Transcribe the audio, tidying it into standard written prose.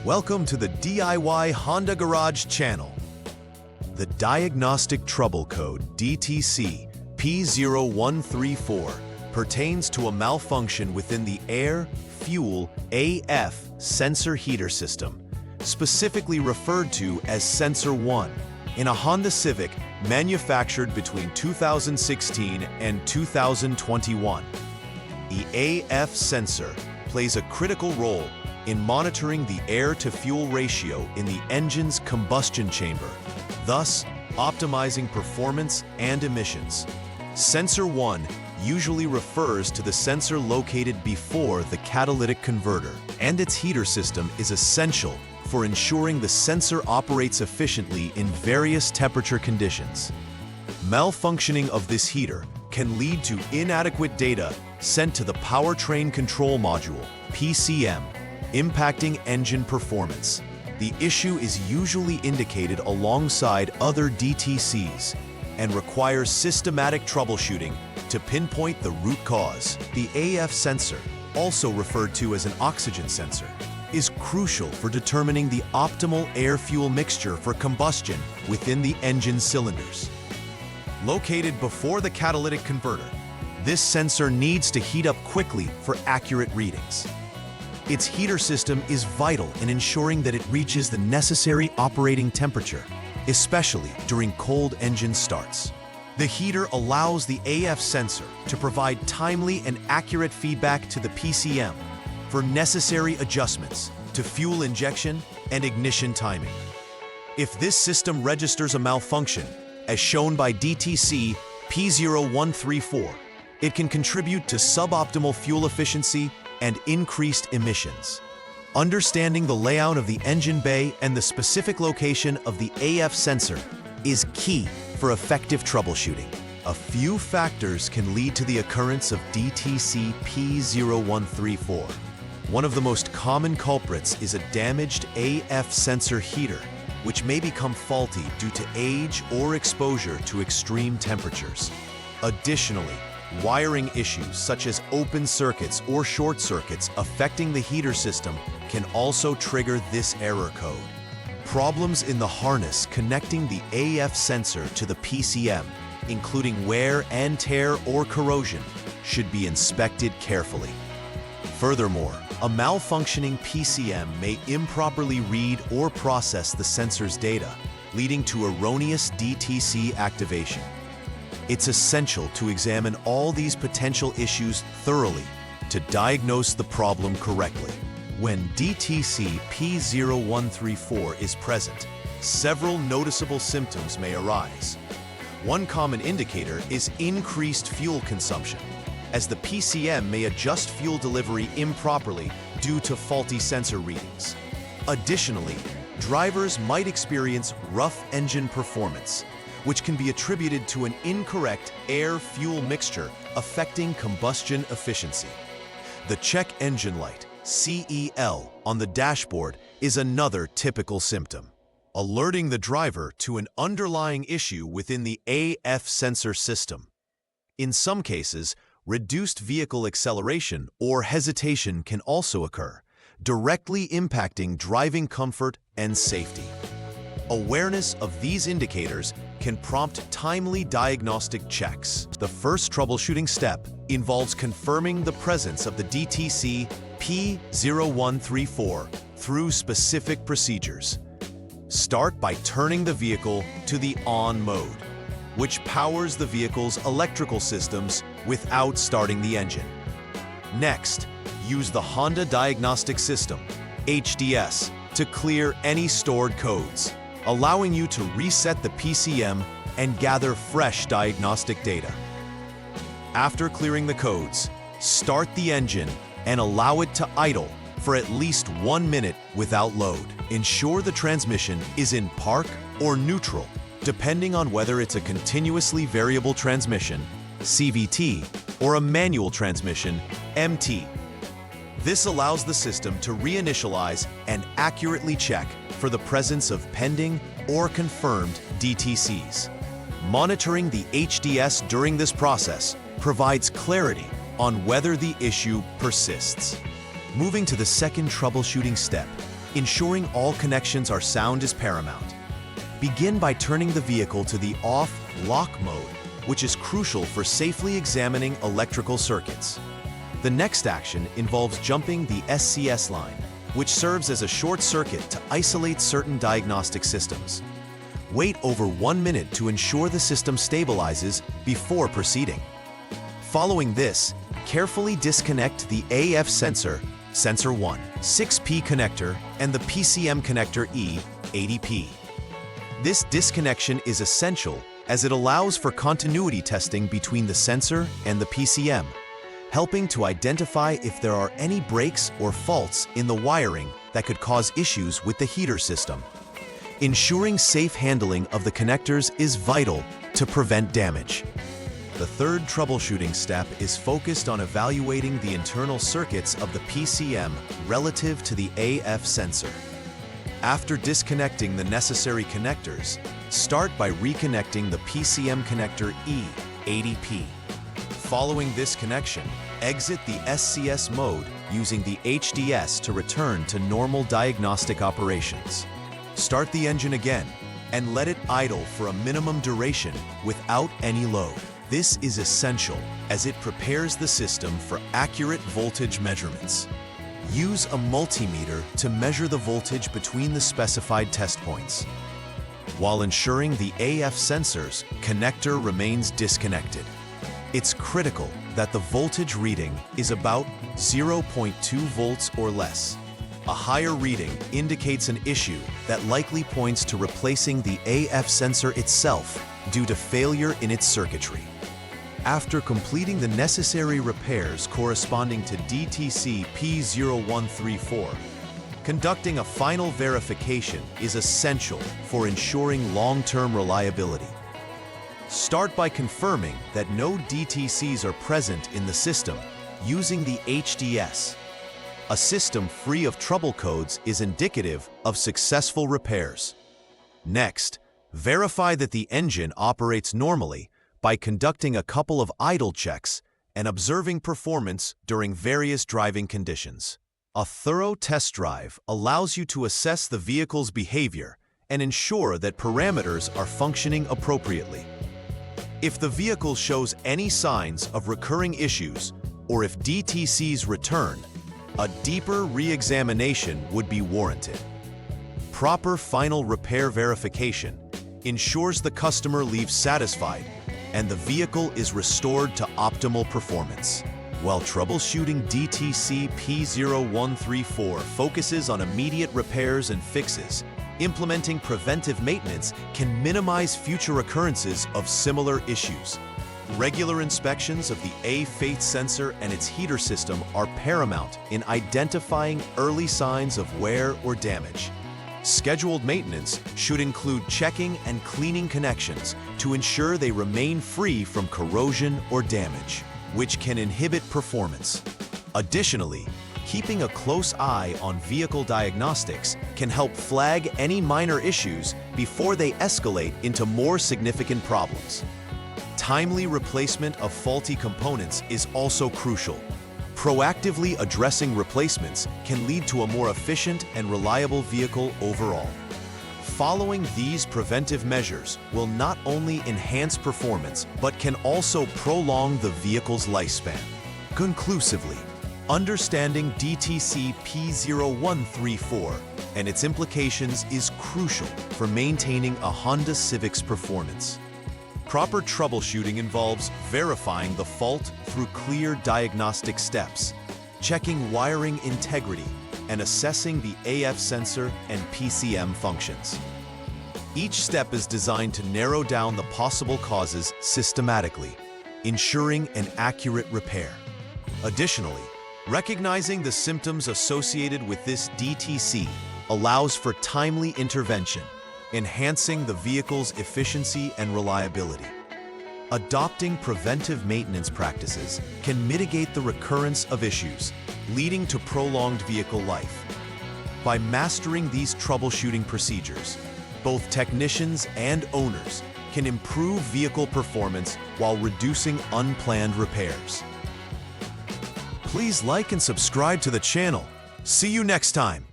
Welcome to the DIY Honda Garage channel. The diagnostic trouble code DTC P0134 pertains to a malfunction within the air, fuel, AF sensor heater system, specifically referred to as Sensor 1, in a Honda Civic manufactured between 2016 and 2021. The AF sensor plays a critical role in monitoring the air-to-fuel ratio in the engine's combustion chamber, thus optimizing performance and emissions. Sensor 1 usually refers to the sensor located before the catalytic converter, and its heater system is essential for ensuring the sensor operates efficiently in various temperature conditions. Malfunctioning of this heater can lead to inadequate data sent to the powertrain control module, PCM, impacting engine performance. The issue is usually indicated alongside other DTCs and requires systematic troubleshooting to pinpoint the root cause. The AF sensor, also referred to as an oxygen sensor, is crucial for determining the optimal air-fuel mixture for combustion within the engine cylinders. Located before the catalytic converter, this sensor needs to heat up quickly for accurate readings. Its heater system is vital in ensuring that it reaches the necessary operating temperature, especially during cold engine starts. The heater allows the AF sensor to provide timely and accurate feedback to the PCM for necessary adjustments to fuel injection and ignition timing. If this system registers a malfunction, as shown by DTC P0134, it can contribute to suboptimal fuel efficiency and increased emissions. Understanding the layout of the engine bay and the specific location of the AF sensor is key for effective troubleshooting. A few factors can lead to the occurrence of DTC P0134. One of the most common culprits is a damaged AF sensor heater, which may become faulty due to age or exposure to extreme temperatures. Additionally, wiring issues such as open circuits or short circuits affecting the heater system can also trigger this error code. Problems in the harness connecting the AF sensor to the PCM, including wear and tear or corrosion, should be inspected carefully. Furthermore, a malfunctioning PCM may improperly read or process the sensor's data, leading to erroneous DTC activation. It's essential to examine all these potential issues thoroughly to diagnose the problem correctly. When DTC P0134 is present, several noticeable symptoms may arise. One common indicator is increased fuel consumption, as the PCM may adjust fuel delivery improperly due to faulty sensor readings. Additionally, drivers might experience rough engine performance, which can be attributed to an incorrect air-fuel mixture affecting combustion efficiency. The check engine light, CEL, on the dashboard is another typical symptom, alerting the driver to an underlying issue within the AF sensor system. In some cases, reduced vehicle acceleration or hesitation can also occur, directly impacting driving comfort and safety. Awareness of these indicators can prompt timely diagnostic checks. The first troubleshooting step involves confirming the presence of the DTC P0134 through specific procedures. Start by turning the vehicle to the on mode, which powers the vehicle's electrical systems without starting the engine. Next, use the Honda Diagnostic System, HDS, to clear any stored codes, allowing you to reset the PCM and gather fresh diagnostic data. After clearing the codes, start the engine and allow it to idle for at least 1 minute without load. Ensure the transmission is in park or neutral, depending on whether it's a continuously variable transmission, CVT, or a manual transmission, MT. This allows the system to reinitialize and accurately check for the presence of pending or confirmed DTCs. Monitoring the HDS during this process provides clarity on whether the issue persists. Moving to the second troubleshooting step, Ensuring all connections are sound is paramount. Begin by turning the vehicle to the off-lock mode, which is crucial for safely examining electrical circuits. The next action involves jumping the SCS line, which serves as a short circuit to isolate certain diagnostic systems. Wait over 1 minute to ensure the system stabilizes before proceeding. Following this, carefully disconnect the AF sensor, Sensor 1, 6P connector, and the PCM connector E, 80P. This disconnection is essential as it allows for continuity testing between the sensor and the PCM, helping to identify if there are any breaks or faults in the wiring that could cause issues with the heater system. Ensuring safe handling of the connectors is vital to prevent damage. The third troubleshooting step is focused on evaluating the internal circuits of the PCM relative to the AF sensor. After disconnecting the necessary connectors, start by reconnecting the PCM connector E, 80P. Following this connection, exit the SCS mode using the HDS to return to normal diagnostic operations. Start the engine again and let it idle for a minimum duration without any load. This is essential as it prepares the system for accurate voltage measurements. Use a multimeter to measure the voltage between the specified test points, while ensuring the AF sensor's connector remains disconnected. It's critical that the voltage reading is about 0.2 volts or less. A higher reading indicates an issue that likely points to replacing the AF sensor itself due to failure in its circuitry. After completing the necessary repairs corresponding to DTC P0134, conducting a final verification is essential for ensuring long-term reliability. Start by confirming that no DTCs are present in the system using the HDS. A system free of trouble codes is indicative of successful repairs. Next, verify that the engine operates normally by conducting a couple of idle checks and observing performance during various driving conditions. A thorough test drive allows you to assess the vehicle's behavior and ensure that parameters are functioning appropriately. If the vehicle shows any signs of recurring issues, or if DTCs return, a deeper re-examination would be warranted. Proper final repair verification ensures the customer leaves satisfied and the vehicle is restored to optimal performance. While troubleshooting DTC P0134 focuses on immediate repairs and fixes, implementing preventive maintenance can minimize future occurrences of similar issues. Regular inspections of the A-faith sensor and its heater system are paramount in identifying early signs of wear or damage. Scheduled maintenance should include checking and cleaning connections to ensure they remain free from corrosion or damage, which can inhibit performance. Additionally, keeping a close eye on vehicle diagnostics can help flag any minor issues before they escalate into more significant problems. Timely replacement of faulty components is also crucial. Proactively addressing replacements can lead to a more efficient and reliable vehicle overall. Following these preventive measures will not only enhance performance, but can also prolong the vehicle's lifespan. Conclusively, understanding DTC P0134 and its implications is crucial for maintaining a Honda Civic's performance. Proper troubleshooting involves verifying the fault through clear diagnostic steps, checking wiring integrity, and assessing the AF sensor and PCM functions. Each step is designed to narrow down the possible causes systematically, ensuring an accurate repair. Additionally, recognizing the symptoms associated with this DTC allows for timely intervention, enhancing the vehicle's efficiency and reliability. Adopting preventive maintenance practices can mitigate the recurrence of issues, leading to prolonged vehicle life. By mastering these troubleshooting procedures, both technicians and owners can improve vehicle performance while reducing unplanned repairs. Please like and subscribe to the channel. See you next time.